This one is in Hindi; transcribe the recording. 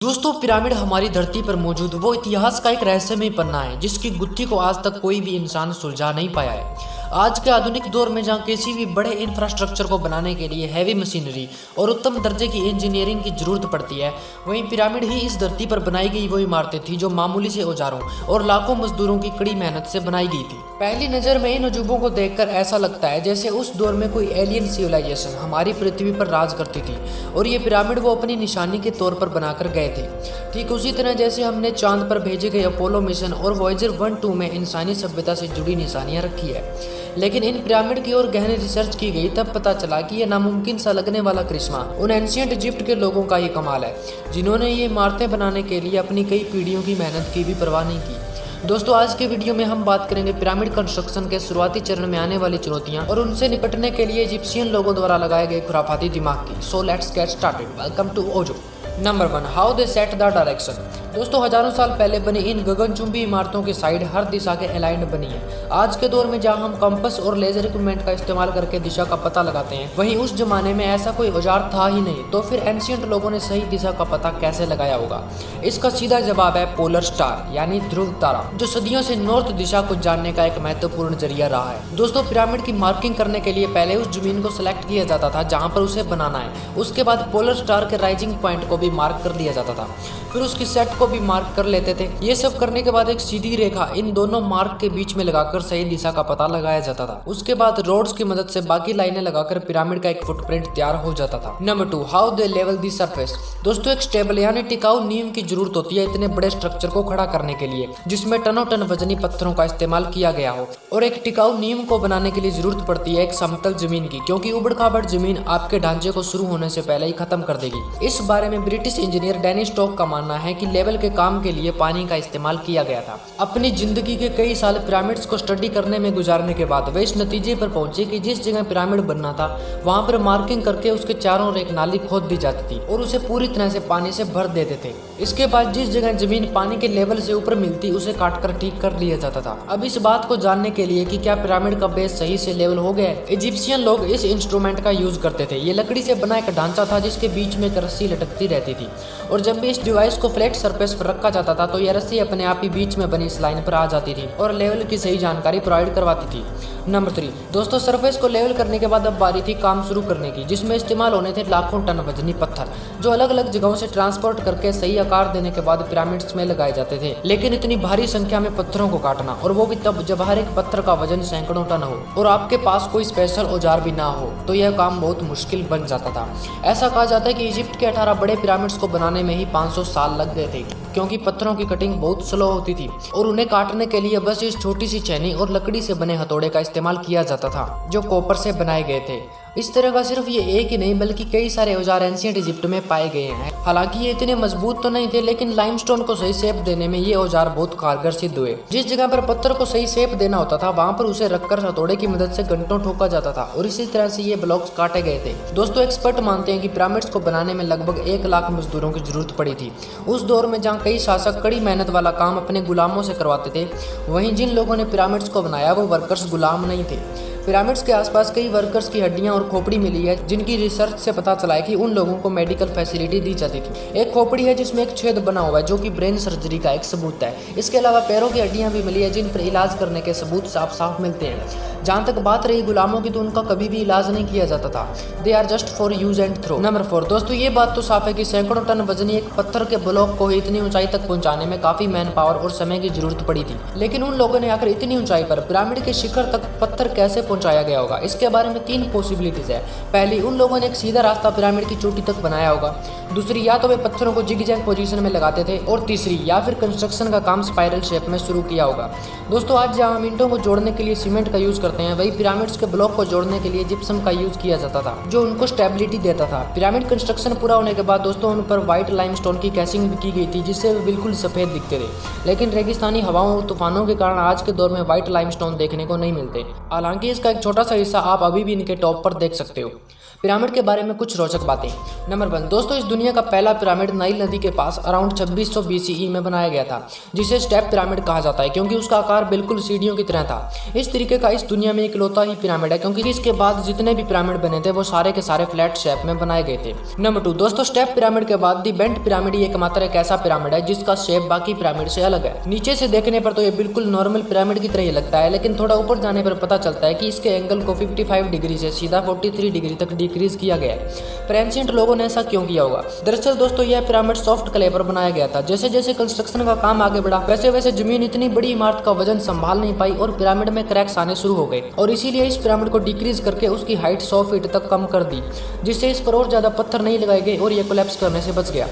दोस्तों, पिरामिड हमारी धरती पर मौजूद वो इतिहास का एक रहस्यमय पन्ना है जिसकी गुत्थी को आज तक कोई भी इंसान सुलझा नहीं पाया है। आज के आधुनिक दौर में जहाँ किसी भी बड़े इंफ्रास्ट्रक्चर को बनाने के लिए हैवी मशीनरी और उत्तम दर्जे की इंजीनियरिंग की जरूरत पड़ती है, वहीं पिरामिड ही इस धरती पर बनाई गई वो इमारतें थी जो मामूली से औजारों और लाखों मजदूरों की कड़ी मेहनत से बनाई गई थी। पहली नज़र में इन अजूबों को देखकर ऐसा लगता है जैसे उस दौर में कोई एलियन सिविलाइजेशन हमारी पृथ्वी पर राज करती थी और ये पिरामिड वो अपनी निशानी के तौर पर बनाकर गए थे। ठीक उसी तरह जैसे हमने चांद पर भेजे गए अपोलो मिशन और वॉयेजर 1-2 में इंसानी सभ्यता से जुड़ी निशानियां रखी है, लेकिन इन पिरामिड की ओर गहन रिसर्च की गई तब पता चला कि यह नामुमकिन सा लगने वाला करिश्मा उन एंशिएंट इजिप्ट के लोगों का ही कमाल है, जिन्होंने ये इमारतें बनाने के लिए अपनी कई पीढ़ियों की मेहनत की भी परवाह नहीं की। दोस्तों, आज के वीडियो में हम बात करेंगे पिरामिड कंस्ट्रक्शन के शुरुआती चरण में आने वाली चुनौतियां और उनसे निपटने के लिए इजिप्शियन लोगों द्वारा लगाए गए खुराफाती दिमाग की। So let's get started. Welcome to ओजो। Number 1, how they set the direction. दोस्तों, हजारों साल पहले बनी इन गगनचुंबी इमारतों की साइड हर दिशा के अलाइंड बनी है। आज के दौर में जहां हम कंपास और लेजर इक्विपमेंट का इस्तेमाल करके दिशा का पता लगाते हैं, वहीं उस जमाने में ऐसा कोई औजार था ही नहीं। तो फिर एंशिएंट लोगों ने सही दिशा का पता कैसे लगाया होगा? इसका सीधा जवाब है पोलर स्टार यानी ध्रुव तारा, जो सदियों से नॉर्थ दिशा को जानने का एक महत्वपूर्ण जरिया रहा है। दोस्तों, पिरामिड की मार्किंग करने के लिए पहले उस जमीन को सिलेक्ट किया जाता था जहाँ पर उसे बनाना है। उसके बाद पोलर स्टार के राइजिंग पॉइंट को भी मार्क कर लिया जाता था, फिर उसकी सेट को भी मार्क कर लेते थे। ये सब करने के बाद एक सीधी रेखा इन दोनों मार्क के बीच में लगाकर सही दिशा का पता लगाया जाता था। उसके बाद रोड्स की मदद से बाकी लाइनें लगाकर पिरामिड का एक फुटप्रिंट तैयार हो जाता था। Number 2, how they level the surface. दोस्तों, एक स्टेबल यानी टिकाऊ नींव की जरूरत होती है इतने बड़े स्ट्रक्चर को खड़ा करने के लिए, जिसमें टनों टन वजनी पत्थरों का इस्तेमाल किया गया हो। और एक टिकाऊ नींव को बनाने के लिए जरूरत पड़ती है एक समतल जमीन की, क्योंकि उबड़ खाबड़ जमीन आपके ढांचे को शुरू होने से पहले ही खत्म कर देगी। इस बारे में ब्रिटिश इंजीनियर डैनी स्टोक का मानना है कि लेवल के काम के लिए पानी का इस्तेमाल किया गया था। अपनी जिंदगी के कई साल पिरामिड्स को स्टडी करने में गुजारने के बाद वे इस नतीजे पर पहुंचे कि जिस जगह पिरामिड बनना था वहां पर मार्किंग करके उसके चारों ओर एक नाली खोद दी जाती थी और उसे पूरी तरह से पानी से भर देते थे। इसके बाद जिस जगह जमीन पानी के लेवल से ऊपर मिलती उसे काटकर ठीक कर लिया जाता था। अब इस बात को जानने के लिए कि क्या पिरामिड का बेस सही से लेवल हो गया, इजिप्शियन लोग इस इंस्ट्रूमेंट का यूज करते थे। ये लकड़ी से बना एक ढांचा था जिसके बीच में एक रस्सी लटकती रहती थी, और जब भी इस डिवाइस को फ्लैट सरफेस पर रखा जाता था तो यह रस्सी अपने आप ही बीच में बनी इस लाइन पर आ जाती थी और लेवल की सही जानकारी प्रोवाइड करवाती थी। नंबर 3, दोस्तों, सरफेस को लेवल करने के बाद अब बारी थी काम शुरू करने की, जिसमें इस्तेमाल होने थे लाखों टन वजनी पत्थर जो अलग अलग जगहों से ट्रांसपोर्ट करके सही आकार देने के बाद पिरामिड्स में लगाए जाते थे। लेकिन इतनी भारी संख्या में पत्थरों को काटना, और वो भी तब जब हर एक पत्थर का वजन सैकड़ों टन हो और आपके पास कोई स्पेशल औजार भी ना हो, तो यह काम बहुत मुश्किल बन जाता था। ऐसा कहा जाता है कि इजिप्ट के 18 बड़े पिरामिड्स को बनाने में ही 500 साल लग गए थे, क्योंकि पत्थरों की कटिंग बहुत स्लो होती थी और उन्हें काटने के लिए बस इस छोटी सी छेनी और लकड़ी से बने हथौड़े का इस्तेमाल किया जाता था जो कॉपर से बनाए गए थे। इस तरह का सिर्फ ये एक ही नहीं बल्कि कई सारे औजार एंशिएंट इजिप्ट में पाए गए हैं। हालांकि ये इतने मजबूत तो नहीं थे, लेकिन लाइमस्टोन को सही शेप देने में ये औजार बहुत कारगर सिद्ध हुए। जिस जगह पर पत्थर को सही शेप देना होता था वहां पर उसे रखकर हथौड़े की मदद से घंटों ठोका जाता था और इसी तरह से ये ब्लॉक्स काटे गए थे। दोस्तों, एक्सपर्ट मानते हैं कि पिरामिड्स को बनाने में लगभग 1 लाख मजदूरों की जरूरत पड़ी थी। उस दौर में जहाँ कई शासक कड़ी मेहनत वाला काम अपने गुलामों से करवाते थे, वहीं जिन लोगों ने पिरामिड्स को बनाया वो वर्कर्स गुलाम नहीं थे। पिरामिड्स के आसपास कई वर्कर्स की हड्डियां और खोपड़ी मिली है, जिनकी रिसर्च से पता चला है कि उन लोगों को मेडिकल फैसिलिटी दी जाती थी। एक खोपड़ी है जिसमें एक छेद बना हुआ है जो कि ब्रेन सर्जरी का एक सबूत है। इसके अलावा पैरों की हड्डियां भी मिली है जिन पर इलाज करने के सबूत साफ साफ मिलते हैं। जहाँ तक बात रही गुलामों की, तो उनका कभी भी इलाज नहीं किया जाता था। They are just for use and throw. Number 4, दोस्तों, ये बात तो साफ है कि सैकड़ों टन वजनी एक पत्थर के ब्लॉक को इतनी ऊंचाई तक पहुंचाने में काफी मैन पावर और समय की जरूरत पड़ी थी। लेकिन उन लोगों ने आखिर इतनी ऊंचाई पर पिरामिड के शिखर तक पत्थर कैसे पहुंचाया गया होगा? इसके बारे में 3 पॉसिबिलिटीज है। पहली, उन लोगों ने एक सीधा रास्ता पिरामिड की चोटी तक बनाया होगा। दूसरी, या तो वे पत्थरों को जिगजैग पोजीशन में लगाते थे, और तीसरी, या फिर कंस्ट्रक्शन का काम स्पाइरल शेप में शुरू किया होगा। दोस्तों, आज जहां हम ईंटों को जोड़ने के लिए सीमेंट का यूज करते हैं, वही पिरामिड्स के ब्लॉक को जोड़ने के लिए जिप्सम का यूज किया जाता था, जो उनको स्टेबिलिटी देता था। पिरामिड कंस्ट्रक्शन पूरा होने के बाद दोस्तों उन पर व्हाइट लाइमस्टोन की कैसिंग भी की गई थी, जिससे वे बिल्कुल सफेद दिखते थे। लेकिन रेगिस्तानी हवाओं और तूफानों के कारण आज के दौर में व्हाइट लाइमस्टोन देखने को नहीं मिलते। हालांकि इसका एक छोटा सा हिस्सा आप अभी भी इनके टॉप पर देख सकते हो। पिरामिड के बारे में कुछ रोचक बातें। नंबर 1 दोस्तों, इस दुनिया का पहला पिरामिड नाइल नदी के पास अराउंड 2600 BCE में बनाया गया था, जिसे स्टेप पिरामिड कहा जाता है क्योंकि उसका आकार बिल्कुल सीढ़ियों की तरह था। इस तरीके का इस दुनिया में इकलौता ही पिरामिड है क्योंकि इसके बाद जितने भी पिरामिड बने थे वो सारे के सारे फ्लैट शेप में बनाए गए थे। नंबर 2 दोस्तों, स्टेप पिरामिड के बाद दी बेंट पिरामिड एकमात्र एक ऐसा पिरामिड है जिसका शेप बाकी पिरामिड से अलग है। नीचे से देखने पर तो ये बिल्कुल नॉर्मल पिरामिड की तरह ही लगता है, लेकिन थोड़ा ऊपर जाने पर पता चलता है कि इसके एंगल को 55 डिग्री से सीधा 43 डिग्री तक डिक्रीज किया गया है। पर एंशिएंट लोगों ने ऐसा क्यों किया होगा? दरअसल दोस्तों, यह पिरामिड सॉफ्ट क्ले पर बनाया गया था। जैसे जैसे कंस्ट्रक्शन का काम आगे बढ़ा वैसे वैसे जमीन इतनी बड़ी इमारत का वजन संभाल नहीं पाई और पिरामिड में क्रैक्स आने शुरू हो गए, और इसीलिए इस पिरामिड को डिक्रीज करके उसकी हाइट 100 फीट तक कम कर दी, जिससे इस पर और ज्यादा पत्थर नहीं लगाए गए और यह कोलैप्स करने से बच गया।